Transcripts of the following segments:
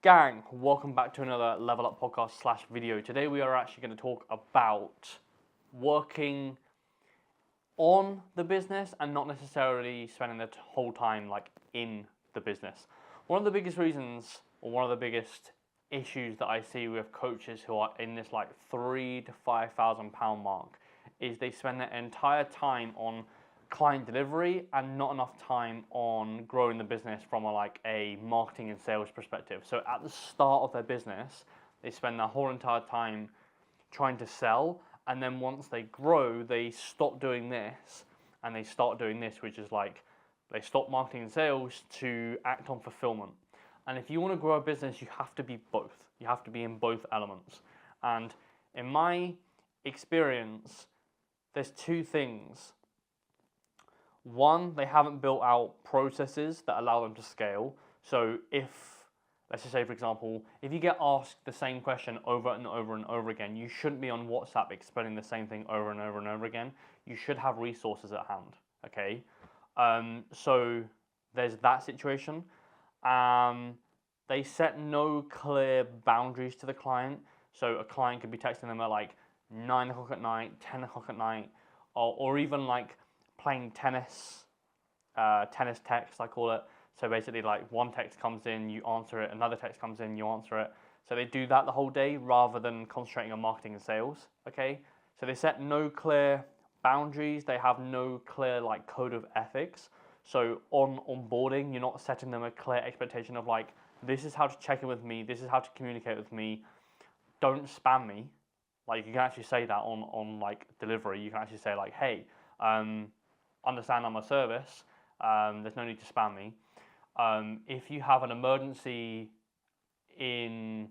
Gang, welcome back to another Level Up podcast / video. Today we are actually going to talk about working on the business and not necessarily spending the whole time like in the business. One of the biggest reasons, or one of the biggest issues that I see with coaches who are in this like £3,000 to £5,000 mark is they spend their entire time on client delivery and not enough time on growing the business from a marketing and sales perspective. So at the start of their business, they spend their whole entire time trying to sell, and then once they grow, they stop doing this and they start doing this, which is like they stop marketing and sales to act on fulfillment. And if you want to grow a business, you have to be both. You have to be in both elements. And in my experience, there's two things. One, they haven't built out processes that allow them to scale. So if, let's just say for example, if you get asked the same question over and over and over again, you shouldn't be on WhatsApp explaining the same thing over and over and over again. You should have resources at hand, okay? So there's that situation. They set no clear boundaries to the client. So a client could be texting them at like 9 o'clock at night, 10 o'clock at night, or even like playing tennis text, I call it. So basically like one text comes in, you answer it, another text comes in, you answer it. So they do that the whole day rather than concentrating on marketing and sales, okay? So they set no clear boundaries, they have no clear like code of ethics. So on onboarding, you're not setting them a clear expectation of like, this is how to check in with me, this is how to communicate with me, don't spam me. Like you can actually say that on like delivery, you can actually say like, hey, understand I'm a service, there's no need to spam me. If you have an emergency in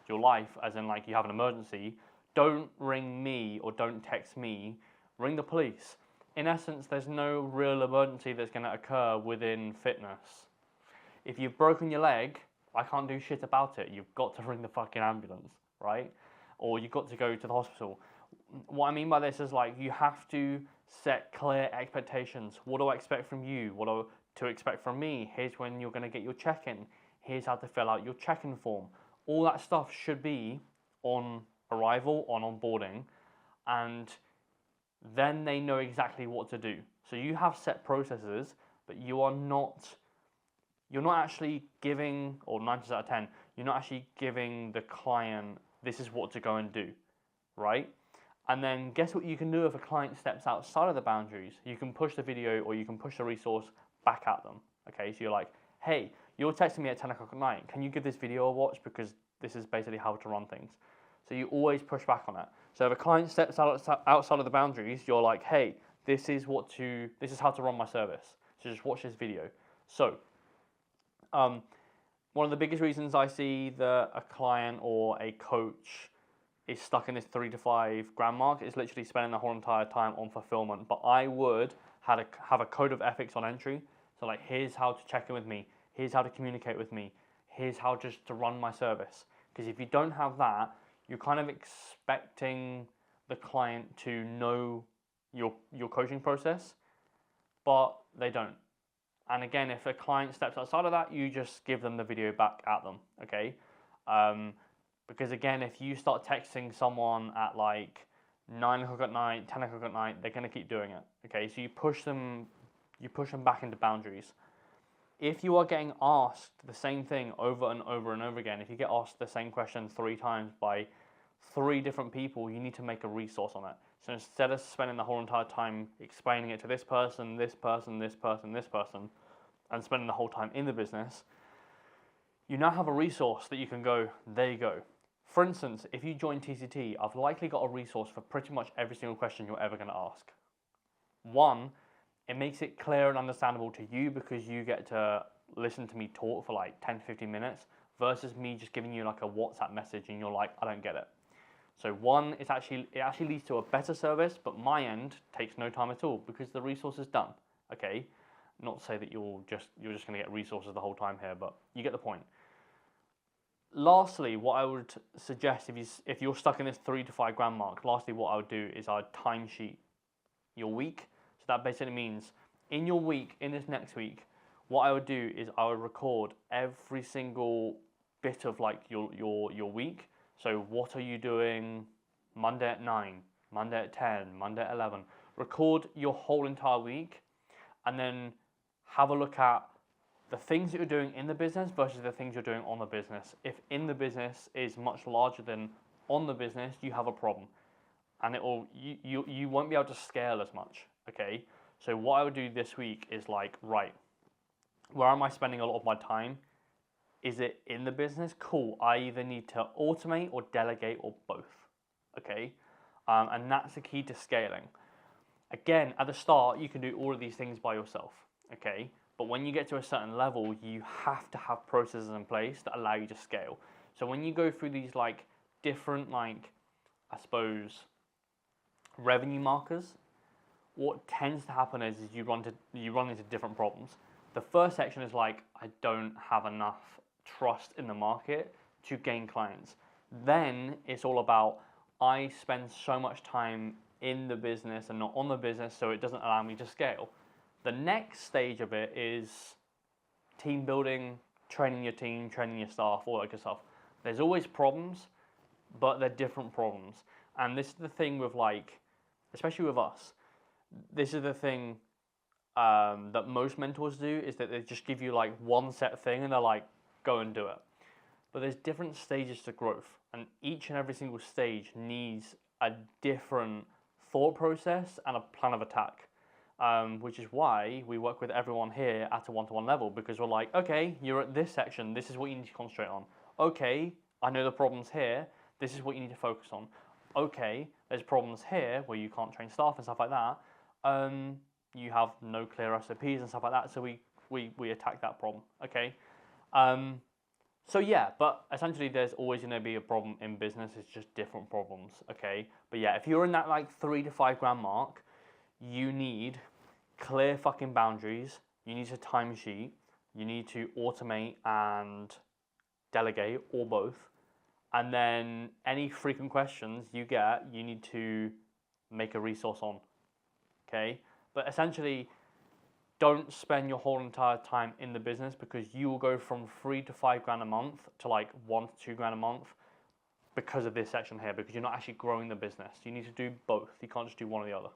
your life, as in like you have an emergency, don't ring me or don't text me, ring the police. In essence, there's no real emergency that's going to occur within fitness. If you've broken your leg, I can't do shit about it. You've got to ring the fucking ambulance, right? Or you've got to go to the hospital. What I mean by this is like you have to set clear expectations. What do I expect from you? What do to expect from me? Here's when you're going to get your check-in. Here's how to fill out your check-in form. All that stuff should be on arrival, on onboarding, and then they know exactly what to do. So you have set processes, but you're not actually giving, or 9 times out of 10, you're not actually giving the client this is what to go and do, right? And then guess what you can do if a client steps outside of the boundaries? You can push the video or you can push the resource back at them. Okay, so you're like, hey, you're texting me at 10 o'clock at night. Can you give this video a watch? Because this is basically how to run things. So you always push back on it. So if a client steps outside of the boundaries, you're like, hey, this is how to run my service. So just watch this video. So one of the biggest reasons I see that a client or a coach is stuck in this 3 to 5 grand mark is literally spending the whole entire time on fulfillment. But I would have a code of ethics on entry. So like, here's how to check in with me. Here's how to communicate with me. Here's how just to run my service. Because if you don't have that, you're kind of expecting the client to know your coaching process, but they don't. And again, if a client steps outside of that, you just give them the video back at them, okay? Because again, if you start texting someone at like 9 o'clock at night, 10 o'clock at night, they're going to keep doing it, okay? So you push them back into boundaries. If you are getting asked the same thing over and over and over again, if you get asked the same question 3 times by 3 different people, you need to make a resource on it. So instead of spending the whole entire time explaining it to this person, this person, this person, this person, and spending the whole time in the business, you now have a resource that you can go, there you go. For instance, if you join TCT, I've likely got a resource for pretty much every single question you're ever going to ask. One, it makes it clear and understandable to you because you get to listen to me talk for like 10 to 15 minutes versus me just giving you like a WhatsApp message and you're like, I don't get it. So one, it actually leads to a better service, but my end takes no time at all because the resource is done, okay? Not to say that you're just going to get resources the whole time here, but you get the point. Lastly, what I would suggest if you're stuck in this 3 to 5 grand mark, lastly what I would do is I'd timesheet your week. So that basically means in your week, in this next week, what I would do is I would record every single bit of like your week. So what are you doing Monday at 9, Monday at 10, Monday at 11? Record your whole entire week, and then have a look at the things that you're doing in the business versus the things you're doing on the business. If in the business is much larger than on the business, you have a problem, and you won't be able to scale as much. Okay, so what I would do this week is like, right, where am I spending a lot of my time? Is it in the business? Cool. I either need to automate or delegate or both. Okay, and that's the key to scaling. Again, at the start, you can do all of these things by yourself. Okay, but when you get to a certain level, you have to have processes in place that allow you to scale. So when you go through these like different like, I suppose, revenue markers, what tends to happen is you run into different problems. The first section is like, I don't have enough trust in the market to gain clients. Then it's all about, I spend so much time in the business and not on the business, so it doesn't allow me to scale. The next stage of it is team building, training your team, training your staff, all that good stuff. There's always problems, but they're different problems. And this is the thing with like, especially with us, this is the thing that most mentors do, is that they just give you like one set thing and they're like, go and do it. But there's different stages to growth, and each and every single stage needs a different thought process and a plan of attack, which is why we work with everyone here at a one-to-one level, because we're like, okay, you're at this section, this is what you need to concentrate on. Okay, I know the problems here, this is what you need to focus on. Okay, there's problems here where you can't train staff and stuff like that. You have no clear SOPs and stuff like that, so we attack that problem. Okay. So yeah, but essentially there's always going to be a problem in business. It's just different problems. Okay. But yeah, if you're in that like 3 to 5 grand mark, you need clear fucking boundaries. You need a timesheet. You need to automate and delegate, or both. And then any frequent questions you get, you need to make a resource on. Okay. But essentially, don't spend your whole entire time in the business, because you will go from 3 to 5 grand a month to like 1 to 2 grand a month because of this section here, because you're not actually growing the business. You need to do both. You can't just do one or the other.